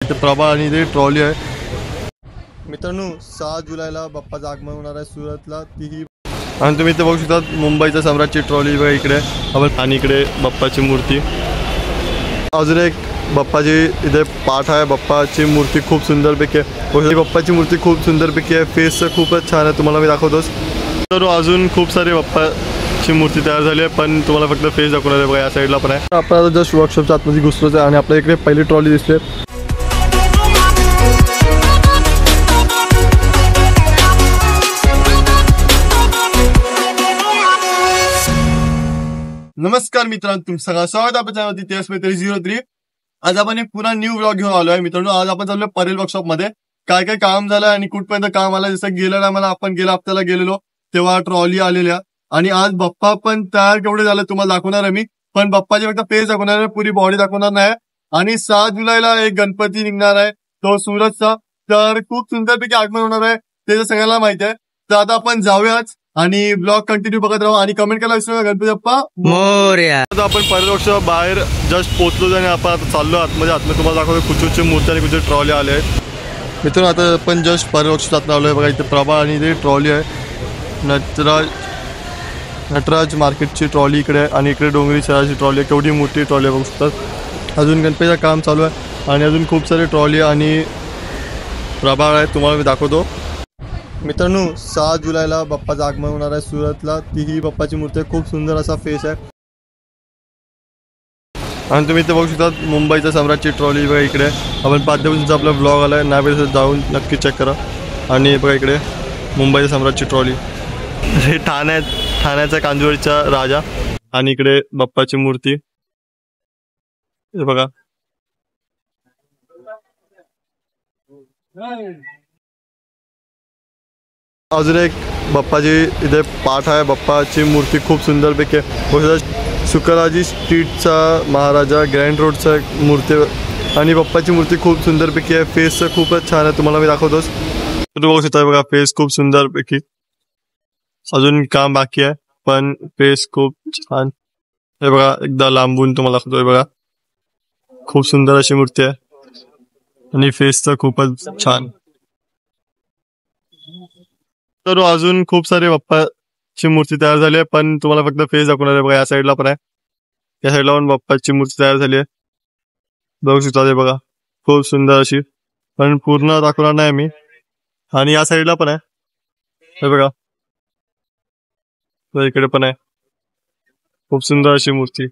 इथे प्रभा आणि इथे ट्रॉली आहे मित्रांनो। 6 जुलैला बाप्पाचं आगमन होणार आहे सुरतला, तीही आणि तुम्ही इथे बघू शकता मुंबईच्या सम्राटची ट्रॉली बघा इकडे आपण, आणि इकडे बाप्पाची मूर्ती। अजून एक बाप्पाची इथे पाठ आहे, बाप्पाची मूर्ती खूप सुंदरपैकी आहे, बाप्पाची मूर्ती खूप सुंदरपैकी आहे, फेस खूपच छान आहे, तुम्हाला मी दाखवतोच। तर अजून खूप सारे बाप्पाची मूर्ती तयार झाली आहे, पण तुम्हाला फक्त फेस दाखवणार आहे बघा, या साईडला पण आहे। आपण आता जस्ट वर्कशॉपच्या आतमध्ये घुसलोच आहे आणि आपल्या इकडे पहिली ट्रॉली दिसते। नमस्कार मित्रांनो, तुम सगळं स्वागत आहे आपल्या चॅनलवरती तेजस मैत्री 03। आज आपण एक पुन्हा न्यू व्लॉग घेऊन आलो आहे मित्रांनो। आज आपण चाललोय परेल वर्कशॉप मध्ये, काय काय काम झालं आणि कुठपर्यंत काम आलं। जसं गेल्या टायमाला आपण गेल्या हप्त्याला गेलेलो तेव्हा ट्रॉली आलेल्या, आणि आज बाप्पा पण तयार केवढे झाले तुम्हाला दाखवणार आहे मी, पण बाप्पाची फक्त फेस दाखवणार आहे, पुरी बॉडी दाखवणार नाही। आणि 6 जुलैला एक गणपती निघणार आहे तो सुरतचा, तर खूप सुंदरपैकी आगमन होणार आहे, ते तर सगळ्यांना माहिती आहे। तर आता आपण जाऊयाच आणि ब्लॉग कंटिन्यू बघत राहू आणि कमेंट करायला विसरू नका, गणपती बाप्पा मोरया। आता आपण परेल वर्कशॉप बाहेर जस्ट पोहोचलो आणि आपण आता चाललो आतमध्ये तुम्हाला दाखवतो कुठची मूर्ती आणि कुठची ट्रॉली आले आहेत मित्रांनो। आता आपण जस्ट परेल वर्कशॉप आलोय बघा, इथे प्रभा आणि इथे ट्रॉली आहे, नटराज मार्केटची ट्रॉली इकडे आहे, आणि इकडे डोंगरी शहराची ट्रॉली आहे, केवढी मोठी ट्रॉली आहे बघू शकतात। अजून गणपतीचं काम चालू आहे आणि अजून खूप सारे ट्रॉली आणि प्रभाळ आहे, तुम्हाला मी दाखवतो मित्रांनो। 6 जुलैला बाप्पाचं आगमन होणार आहे सुरतला, तीही बाप्पाची मूर्ती खूप सुंदर असा फेस आहे, आणि तुम्ही इथे बघू शकता मुंबईच्या सम्राटची ट्रॉली बघा इकडे आपण 5 दिवसांचा आपला ब्लॉग आला आहे, नाही जाऊन नक्की चेक करा। आणि बघा इकडे मुंबईच्या सम्राटची ट्रॉली, हे ठाण्याचा कांजूरचा राजा, आणि इकडे बाप्पाची मूर्ती हे बघा। अजून एक बाप्पाची इथे पाठ आहे, बाप्पाची मूर्ती खूप सुंदरपैकी आहे, शुक्राजी स्ट्रीटचा महाराजा ग्रँड रोडचा मूर्ती, आणि बाप्पाची मूर्ती खूप सुंदरपैकी आहे, फेस खूपच छान आहे, तुम्हाला मी दाखवतोच। तुम्ही बघू शकता बघा फेस खूप सुंदरपैकी, अजून काम बाकी आहे पण फेस खूप छान हे बघा, एकदा लांबून तुम्हाला दाखवतोय बघा, खूप सुंदर अशी मूर्ती आहे आणि फेस तर खूपच छान। तर अजून खूप सारे बाप्पाची मूर्ती तयार झाली आहे, पण तुम्हाला फक्त फेस दाखवणार आहे बघा, या साईडला पण आहे, या साईडला पण बाप्पाची मूर्ती तयार झाली आहे, बघू शकता ते बघा, खूप सुंदर अशी, पण पूर्ण दाखवणार नाही मी। आणि या साईडला पण आहे हे बघा, इकडे पण आहे, खूप सुंदर अशी मूर्ती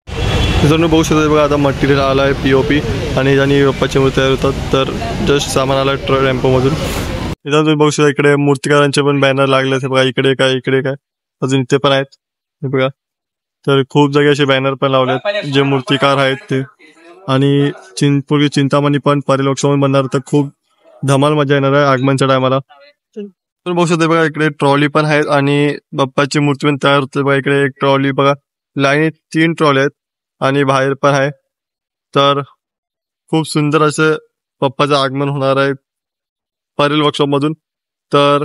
मित्रांनो बघू शकता बघा। आता मटेरियल आला आहे पीओपी, आणि बाप्पाची मूर्ती तयार होतात, तर जस्ट सामान आलं टेम्पो मधून। इथं तुम्ही बघू शकता इकडे मूर्तिकारांचे पण बॅनर लागले बघा, इकडे काय इकडे काय, अजून इथे पण आहेत हे बघा। तर खूप जागी असे बॅनर पण लावलेत जे मूर्तिकार आहेत ते, आणि पूर्वी चिंतामणी पण परेल वर्कशॉप बनणार, तर खूप धमाल मजा येणार आहे आगमनच्या टायमाला। तर बघू शकता बघा इकडे ट्रॉली पण आहेत आणि बाप्पाची मूर्ती पण तयार होते बघा, इकडे एक ट्रॉली बघा, लाईनीत 3 ट्रॉली आहेत आणि बाहेर पण आहे, तर खूप सुंदर असं बाप्पाचं आगमन होणार आहे परेल वर्कशॉप मधून। तर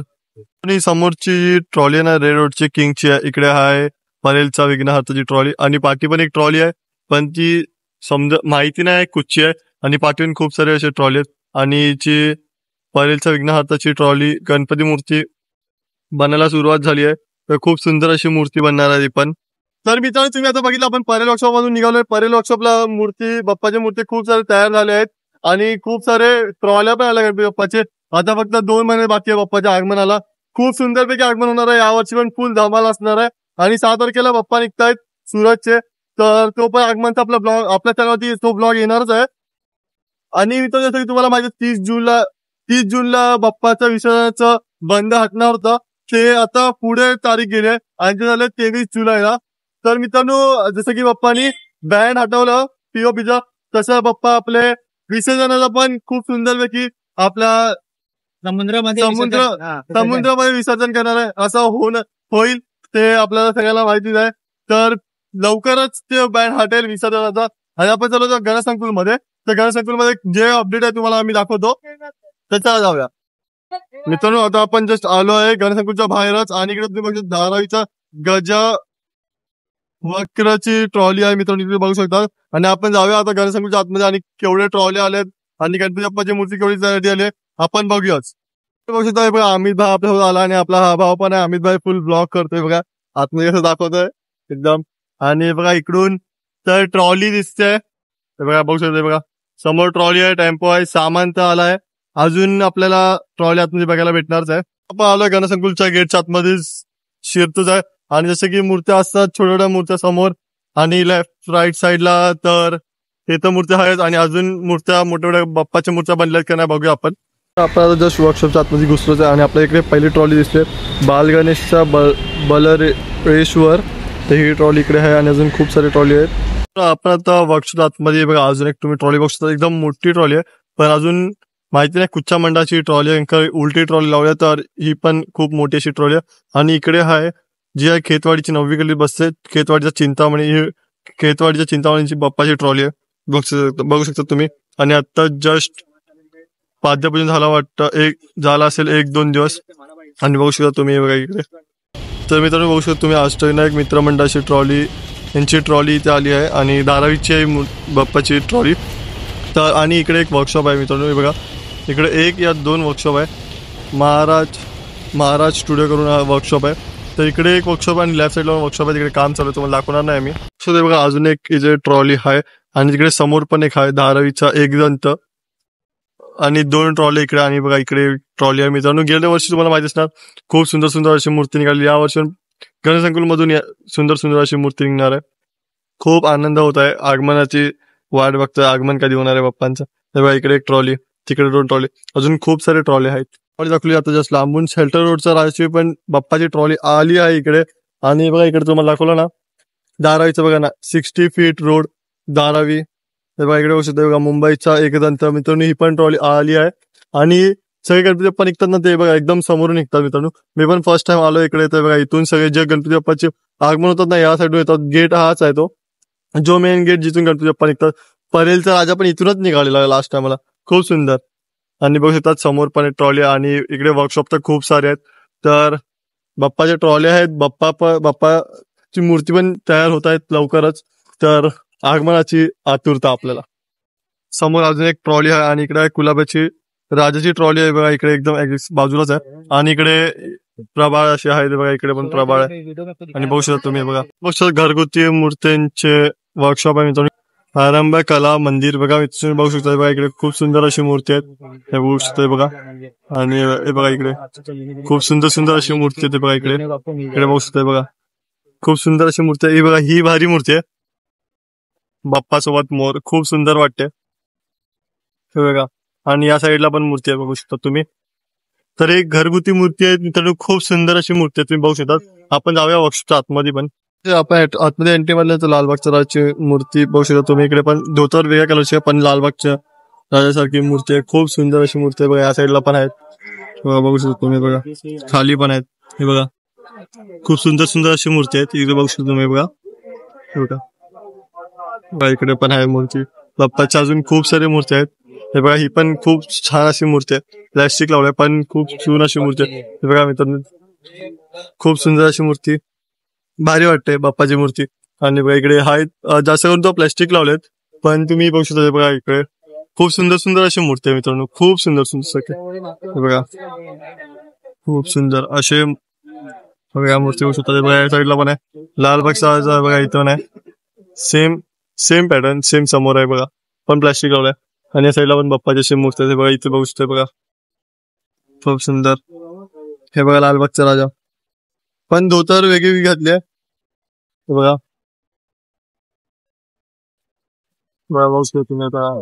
समोरची ट्रॉली आहे ना रेड रोडची किंगची आहे, इकडे आहे परेलचा विघ्नहर्ताची ट्रॉली, आणि पाठी पण एक ट्रॉली आहे पण ती माहिती नाही कुठची आहे, आणि पाठीवर खूप सारे असे ट्रॉली आहेत, आणि जी परेलचा विघ्नहर्ताची ट्रॉली गणपती मूर्ती बनायला सुरुवात झाली आहे, तर खूप सुंदर अशी मूर्ती बनणार आहे ती पण। तर मित्रांनो तुम्ही आता बघितलं आपण परेल वर्कशॉप मधून निघालोय, परेल वर्कशॉपला मूर्ती बाप्पाची मूर्ती खूप सारे तयार झाले आहेत, आणि खूप सारे ट्रॉल्या पण आल्या गणपती बाप्पाचे। आता फक्त 2 महिने बाकी आहे बाप्पाच्या आगमनाला, खूप सुंदरपैकी आगमन होणार आहे यावर्षी, पण फुल धमाल असणार आहे, आणि 6 तारखेला बाप्पा निघतायत सुरतचे, तर तो पण आगमनचा आपला ब्लॉग आपल्या चॅनलवरती तो ब्लॉग येणारच आहे। आणि मित्रांनो जसं की तुम्हाला माहिती 30 जूनला बाप्पाच्या विसर्जनाचं बंद हटणार होतं, ते आता पुढे तारीख गेली आहे आणि ते झालं 23 जुलैला। तर मित्रांनो जसं की बाप्पानी बँड हटवलं पीओपीचा, तसं बाप्पा आपले विसर्जनाचा पण खूप सुंदरपैकी आपल्या समुद्रामध्ये विसर्जन करणार आहे, असं होईल ते आपल्याला सगळ्यांना माहितीच आहे। तर लवकरच ते बँड हटेल विसर्जनाचा, आणि आपण चालू गणसंकुल मध्ये, तर गणसंकुल मध्ये जे अपडेट आहे तुम्हाला आम्ही दाखवतो, त्याच्याला जाऊया मित्रांनो। आता आपण जस्ट आलो आहे गणसंकुलच्या बाहेरच, आणि इकडे तुम्ही बघू धारावीचा वक्राची ट्रॉली आहे मित्रांनो, इथे बघू शकता. आणि आपण जाऊया आता गणेशंकुलच्या आतमध्ये आणि केवढे ट्रॉली आलेत आणि गणपती बाप्पाची मूर्ती केवढी तयारी आली आहे आपण बघूयाच. बघू शकता बघा, अमित भाई आपल्यासोबत आला आणि आपला हा भाव पण आहे. अमित भाई फुल ब्लॉग करतोय बघा, आतमध्ये कसं दाखवतोय एकदम. आणि बघा इकडून तर ट्रॉली दिसते बघा, बघू शकता बघा, समोर ट्रॉली आहे, टेम्पो आहे, सामान तर आलाय. अजून आपल्याला ट्रॉली आतमध्ये बघायला भेटणारच आहे. आपण आलोय गणेशंकुलच्या गेटच्या आतमध्ये शिरतोच आहे. आणि जसं की मूर्त्या असतात छोट्या छोट्या मूर्त्या समोर आणि लेफ्ट राईट साईडला, तर हे तर मूर्त्या आहेत आणि अजून मूर्त्या मोठ्या मोठ्या बाप्पाच्या मूर्त्या बनल्यात का नाही बघूया आपण. आपण आता जस्ट वर्कशॉपच्या आतमध्ये घुसलोच आहे आणि आपल्या इकडे पहिली ट्रॉली दिसते बाल गणेशचा बलरेश्वर, तर ही ट्रॉली इकडे आहे आणि अजून खूप सारी ट्रॉली आहेत. आपण आता वर्कशॉप आतमध्ये बघा, अजून एक तुम्ही ट्रॉली बघू शकता, एकदम मोठी ट्रॉली आहे, पण अजून माहिती नाही कुठच्या मंडळाची ट्रॉली आहे, उलटी ट्रॉली लावली तर ही पण खूप मोठी अशी ट्रॉली आहे. आणि इकडे आहे जी आहे खेतवाडीची 9वी गल्ली बसते, खेतवाडीच्या चिंतामणी, ही खेतवाडीच्या चिंतामणीची बाप्पाची ट्रॉली आहे, बघू शकता तुम्ही. आणि आता जस्ट पाद्यपूजन झाला वाटतं, झाला असेल 1-2 दिवस. आणि बघू शकता तुम्ही बघा इकडे, तर मित्रांनो बघू शकता तुम्ही अष्टविनायक मित्रमंडळाची ट्रॉली, यांची ट्रॉली इथे आली आहे आणि धारावीची आहे बाप्पाची ट्रॉली. तर आणि इकडे एक वर्कशॉप आहे मित्रांनो बघा, इकडे 1 या 2 वर्कशॉप आहे. महाराज स्टुडिओ करून हा वर्कशॉप आहे. तर इकडे एक वर्कशॉप आणि लेफ्ट साईडला वर्कशॉप आहे, तिकडे काम चालू आहे, तुम्हाला दाखवणार नाही आम्ही. सो ते बघा अजून एक इथे ट्रॉली आहे आणि तिकडे समोर पण एक आहे धारावीचा 1 दंत आणि 2 ट्रॉली इकडे. आणि बघा इकडे ट्रॉली आहे मित्रांनो. गेल्या वर्षी तुम्हाला माहिती असणार खूप सुंदर सुंदर अशी मूर्ती निघाली, या वर्षी गणेशंकुल मधून सुंदर सुंदर अशी मूर्ती निघणार आहे. खूप आनंद होत आहे, आगमनाची वाट बघतोय, आगमन कधी होणार आहे बाप्पांचं. तर बघा इकडे एक ट्रॉली, तिकडे 2 ट्रॉली, अजून खूप सारे ट्रॉली आहेत. ट्रॉली दाखवली आता जस्ट लांबून शेल्टर रोडचा राजश्री पण बाप्पाची ट्रॉली आली आहे इकडे. आणि बघा इकडे तुम्हाला दाखवलं ना धारावीचं बघा ना, 60 फीट रोड धारावी. तर बघा इकडे बघू शकता बघा, मुंबईचा एकदंत मित्रांनो, ही पण ट्रॉली आली आहे. आणि सगळे गणपती बाप्पा निघतात ना ते बघा एकदम समोरून निघतात मित्रांनो. मी पण फर्स्ट टाइम आलो इकडे, तर बघा इथून सगळे जे गणपती बाप्पाचे आगमन होतात ना या साईडून येतात. गेट हाच आहे तो, जो मेन गेट जिथून गणपती बाप्पा निघतात. परेलचा राजा पण इथूनच निघालेला लास्ट टाइमला, खूप सुंदर. आणि बघू शकतात समोर पण एक ट्रॉली आणि इकडे वर्कशॉप तर खूप सारे आहेत. तर बाप्पाच्या ट्रॉली आहेत, बाप्पाची मूर्ती पण तयार होत आहेत लवकरच. तर आगमनाची आतुरता आपल्याला. समोर अजून एक ट्रॉली आहे आणि इकडे आहे गुलाबाची राजाची ट्रॉली आहे बघा, इकडे एकदम बाजूलाच आहे. आणि इकडे प्रभाळ अशी आहे बघा, इकडे पण प्रभाळ आहे. आणि बघू शकता तुम्ही बघा, बघू शकता घरगुती मूर्त्यांचे वर्कशॉप आहे मित्रांनो. आरंभ कला मंदिर बघा, तुम्ही बघू शकता बघा, इकडे खूप सुंदर अशी मूर्ती आहेत, हे बघू शकता बघा. आणि हे बघा इकडे खूप सुंदर सुंदर अशी मूर्ती आहे बघा, इकडे इकडे बघू शकता बघा, खूप सुंदर अशी मूर्ती आहे. ही बघा, ही भारी मूर्ती आहे, बाप्पासोबत मोर, खूप सुंदर वाटते हे बघा. आणि या साईडला पण मूर्ती आहे, बघू शकता तुम्ही. तर एक घरगुती मूर्ती आहे मित्रांनो, खूप सुंदर अशी मूर्ती आहे, तुम्ही बघू शकता. आपण जाऊया वर्कशॉपच्या आतमध्ये पण. आपण आतमध्ये एंट्री मारल्या तर लालबागच्या राजाची मूर्ती बघू शकता तुम्ही. इकडे पण धोतर वेगळ्या कलरची आहे, पण लालबागच्या राजासारखी मूर्ती आहे, खूप सुंदर अशी मूर्ती आहे बघा. या साईडला पण आहेत बघू शकता तुम्ही बघा, खाली पण आहेत हे बघा, खूप सुंदर सुंदर अशी मूर्ती आहेत. इकडे बघू शकता तुम्ही बघा, हे बघा इकडे पण आहे मूर्ती बाप्पाच्या. अजून खूप सारे मूर्ती आहेत हे बघा. ही पण खूप छान अशी मूर्ती आहे, प्लॅस्टिक लावलंय पण खूप छान अशी मूर्ती आहे हे बघा मित्रांनो. खूप सुंदर अशी मूर्ती, भारी वाटते बाप्पाची मूर्ती. आणि बघा इकडे आहेत, जास्त करून तो प्लॅस्टिक लावलेत, पण तुम्ही बघू शकता बघा इकडे खूप सुंदर सुंदर अशी मूर्ती आहे मित्रांनो, खूप सुंदर सुंदर हे बघा, खूप सुंदर असे बघा मूर्ती बघू शकता बघा. या साईडला पण आहे लालबागचा बघा, इथं आहे सेम सेम पॅटर्न, सेम समोर आहे बघा, पण प्लॅस्टिक लावलाय. आणि या साईडला पण बाप्पाची अशी मूर्ती आहे बघा, इथे बघू शकता बघा, खूप सुंदर हे बघा लालबागचा राजा, पण धोतर वेगळी घातली आहे बघा. बघू शकता तुम्ही आता.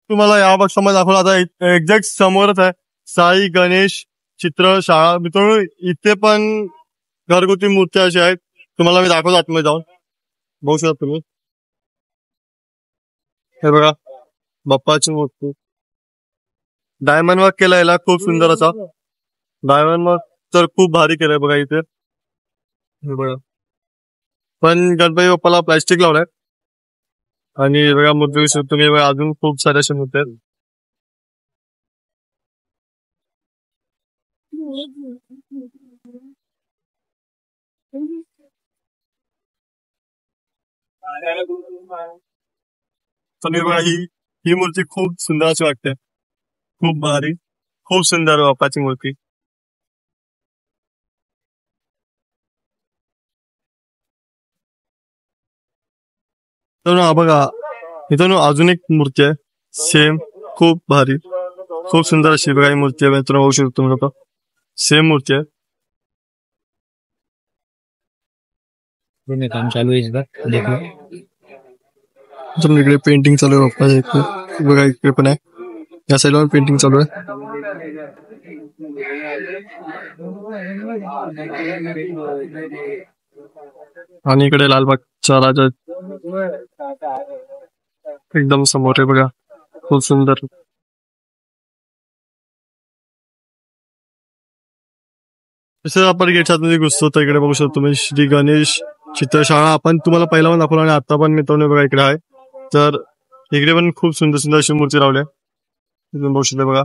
तुम्हाला या वर्षामध्ये दाखवलं आता एक्झॅक्ट समोरच आहे साई गणेश चित्रशाळा मित्रांनो. इथे पण घरगुती मूर्त्या अशा आहेत, तुम्हाला मी दाखवतो आतमध्ये जाऊन, बघू शकता तुम्ही. हे बघा बाप्पाची मूर्ती, डायमंड वर्क केलाय याला, खूप सुंदर असा डायमंड वर्क तर खूप भारी केलंय बघा इथे हे बघा. पण गणपती बाप्पाला प्लॅस्टिक लावलाय. आणि बघा मूर्ती तुम्ही बघा, अजून खूप साऱ्या अशा मूर्ती आहेत. तर बघा ही ही मूर्ती खूप सुंदर अशी वाटते, खूप भारी, खूप सुंदर बाप्पाची मूर्ती. तर हा बघा इथं अजून एक मूर्ती आहे सेम, खूप भारी, खूप सुंदर अशी बघा ही मूर्ती आहे. मित्रांनो बघू शकतो तुम्ही लोक, सेम मूर्ती आहे. काम चालू आहे इधर देखो. तर इकडे पेंटिंग चालू आहे बाप्पा इकडे बघा, इकडे पण आहे, या साईडला पण पेंटिंग चालू आहे. आणि इकडे लालबागचा राजा एकदम समोर आहे बघा, खूप सुंदर. तसं आपण गेटच्या आतमध्ये घुसतो तर इकडे बघू शकतो तुम्ही श्री गणेश चित्रशाळा. आपण तुम्हाला पहिला पण दाखवला आणि आता पण मित्रांनो बघा इकडे आहे. तर इकडे पण खूप सुंदर सुंदर अशी मूर्ती लावल्या बघू शकता बघा.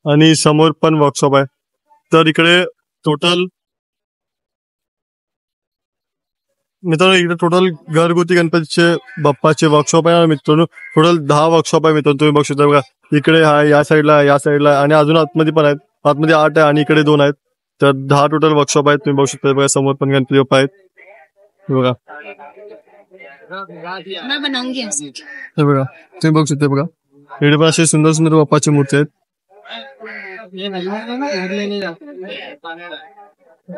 आणि समोर पण वर्कशॉप आहे. तर इकडे टोटल मित्रांनो इकडे टोटल घरगुती गणपतीचे बाप्पाचे वर्कशॉप आहे मित्रांनो. टोटल 10 वर्कशॉप आहे मित्रांनो, तुम्ही बघू शकता बघा. इकडे आहे, या साईडला आणि अजून आतमध्ये पण आहेत. आतमध्ये 8 आहे आणि इकडे 2 आहेत. तर 10 टोटल वर्कशॉप आहेत, तुम्ही बघू शकता बघा. समोर पण गणपती बाप्पा आहेत बघा. हे बघा तुम्ही बघू शकता बघा, इकडे पण असे सुंदर सुंदर बाप्पाची मूर्ती आहेत.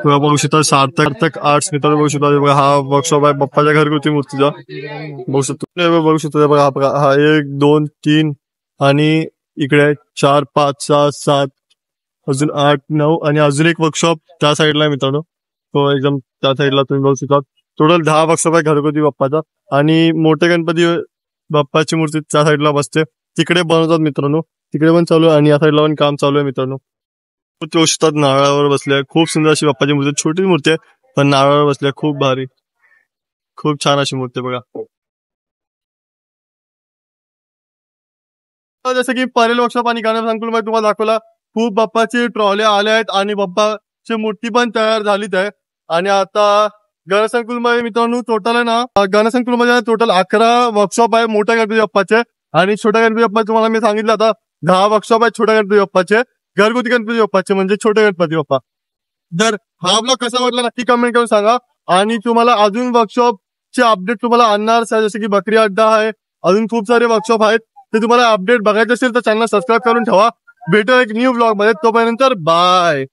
बघा बघू शकता सार्थक आर्ट्स मित्रांनो बघू शकता बघा. हा वर्कशॉप आहे बाप्पाच्या घरगुती मूर्तीचा, बघू शकतो बघू शकतो बघा. हा 1 2 3 आणि इकडे 4 5 6 7 अजून 8 9 आणि अजून एक वर्कशॉप त्या साईडला आहे मित्रांनो, तो एकदम त्या साईडला तुम्ही बघू शकता. टोटल 10 वर्कशॉप आहे घरगुती बाप्पाचा. आणि मोठे गणपती बाप्पाची मूर्ती त्या साईडला बसते, तिकडे बनवतात मित्रांनो, तिकडे पण चालू आहे आणि या साईडला पण काम चालू आहे मित्रांनो. ते नारळावर बसल्या, खूप सुंदर अशी बाप्पाची मूर्ती, छोटी मूर्ती आहे पण नारळावर बसल्या, खूप भारी, खूप छान अशी मूर्ती बघा. जसं की परेल वर्कशॉप आणि गाणं संकुलमध्ये तुम्हाला दाखवला, खूप बाप्पाची ट्रॉल्या आल्या आहेत आणि बाप्पाची मूर्ती पण तयार झालीच आहे. आणि आता गणसंकुलमध्ये मित्रांनो टोटल आहे ना, गणसंकुलमध्ये टोटल 11 वर्कशॉप आहे मोठ्या गणपती बाप्पाचे. आणि छोट्या गणपती बाप्पा तुम्हाला मी सांगितलं आता 10 वर्कशॉप आहेत छोट्या गणपती बाप्पाचे, घरगुती गणपती बाप्पाचे म्हणजे छोटे गणपती बाप्पा. तर हा ब्लॉग कसा वाटला नक्की कमेंट करून सांगा. आणि तुम्हाला अजून वर्कशॉपचे अपडेट तुम्हाला आणणार, जसे की बकरी अड्डा आहे, अजून खूप सारे वर्कशॉप आहेत. ते तुम्हाला अपडेट बघायचे असेल तर चॅनल सबस्क्राईब करून ठेवा. भेटू एक न्यू ब्लॉग मध्ये, तोपर्यंत बाय.